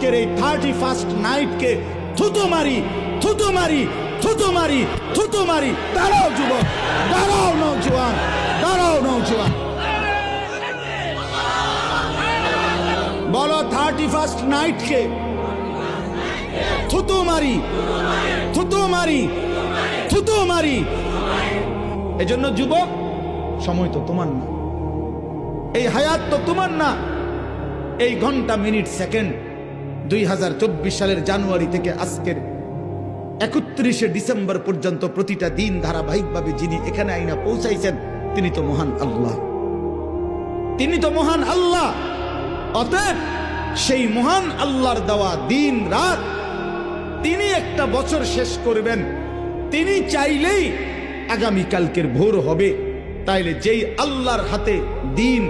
আজকের এই 31st নাইটকে থুতু মারি, থুতু মারি, থুতু মারি, থুতু মারি। দাঁড়াও যুবক, দাঁড়াও নওজোয়ান, দাঁড়াও নওজোয়ান, বলো 31st নাইটকে থুতু মারি, থুতু মারি, থুতু মারি। এজন্য যুবক, সময় তো তোমার না, এই হায়াত তো তোমার না। এই ঘন্টা, মিনিট, সেকেন্ড 2024 সালের জানুয়ারি থেকে আজকের 31শে ডিসেম্বর পর্যন্ত প্রতিটা দিন ধারাবাহিকভাবে যিনি এখানে আইনা পৌঁছাইছেন তিনি তো মহান আল্লাহ, তিনি তো মহান আল্লাহ। অতএব সেই মহান আল্লাহর দেওয়া দিন রাত, তিনি একটা বছর শেষ করবেন, তিনি চাইলেই আগামীকালকের ভোর হবে। তাইলে যেই আল্লাহর হাতে দিন,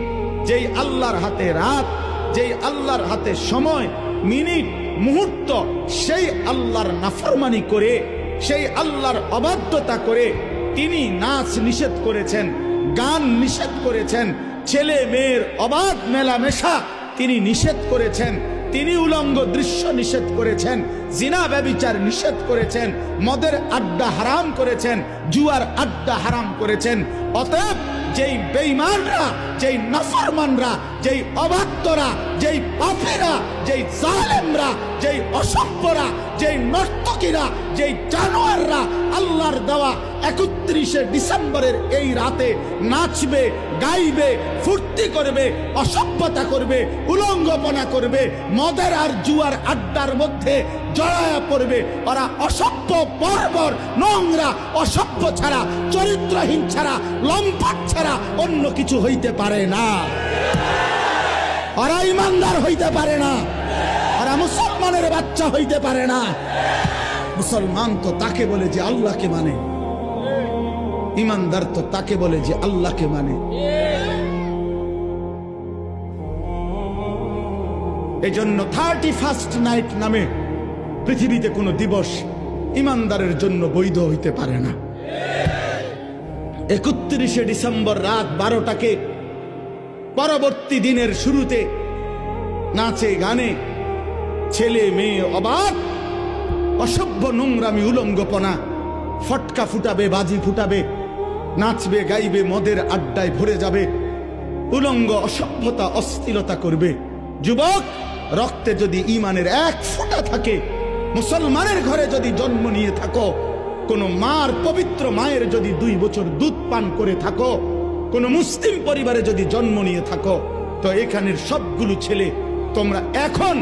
যেই আল্লাহর হাতে রাত, যেই আল্লাহর হাতে সময়, মিনিট, মুহূর্ত, সেই আল্লাহর নাফরমানি করে, সেই আল্লাহর অবাধ্যতা করে তিনি নাচ নিষেধ করেছেন, গান নিষেধ করেছেন, ছেলে মেয়ের অবাধ মেলামেশা তিনি নিষেধ করেছেন, তিনি উলঙ্গ দৃশ্য নিষেধ করেছেন, জিনা ব্যভিচার নিষেধ করেছেন, মদের আড্ডা হারাম করেছেন, জুয়ার আড্ডা হারাম করেছেন। অতএব যেই বেঈমানরা, যেই নাফরমানরা, যেই অবাধ্যরা, যেই পাপীরা, যেই জালেমরা, যেই অসভ্যরা, যেই নর্তকীরা, যেই জানোয়াররা আল্লাহর দেওয়া 31শে ডিসেম্বরের এই রাতে নাচবে, গাইবে, ফুর্তি করবে, অসভ্যতা করবে, উলঙ্গপনা করবে, মদের আর জুয়ার আড্ডার মধ্যে জড়ায়া পড়বে, ওরা অসভ্য, বর্বর, নোংরা, অসভ্য ছাড়া, চরিত্রহীন ছাড়া, লম্পট ছাড়া অন্য কিছু হইতে পারে না। ওরা ইমানদার হইতে পারে না, ওরা মুসলমানের বাচ্চা হইতে পারে না। মুসলমান তো তাকে বলে যে আল্লাহকে মানে, ইমানদার তো তাকে বলে যে আল্লাহকে মানে। এই জন্য 31st নাইট নামে পৃথিবীতে কোনো দিবস ইমানদারের জন্য বৈধ হইতে পারে না। 31শে ডিসেম্বর রাত 12টাকে পরবর্তী দিনের শুরুতে নাচে গানে ছেলে মেয়ে অবাক, অসভ্য, নোংরামি, উলঙ্গপনা, ফটকা ফুটাবে, বাজি ফুটাবে, নাচবে, গাইবে, মদের আড্ডায় ভরে যাবে, উলঙ্গ, অসভ্যতা, অশ্লীলতা করবে। যুবক, রক্তে যদি ঈমানের এক ফোঁটা থাকে, মুসলমানের ঘরে যদি জন্ম নিয়ে থাকো, কোন মার, পবিত্র মায়ের যদি 2 বছর দুধ পান করে থাকো, কোন মুসলিম পরিবারে যদি জন্ম নিয়ে থাকো, তো এখানের সবগুলো ছেলে তোমরা এখন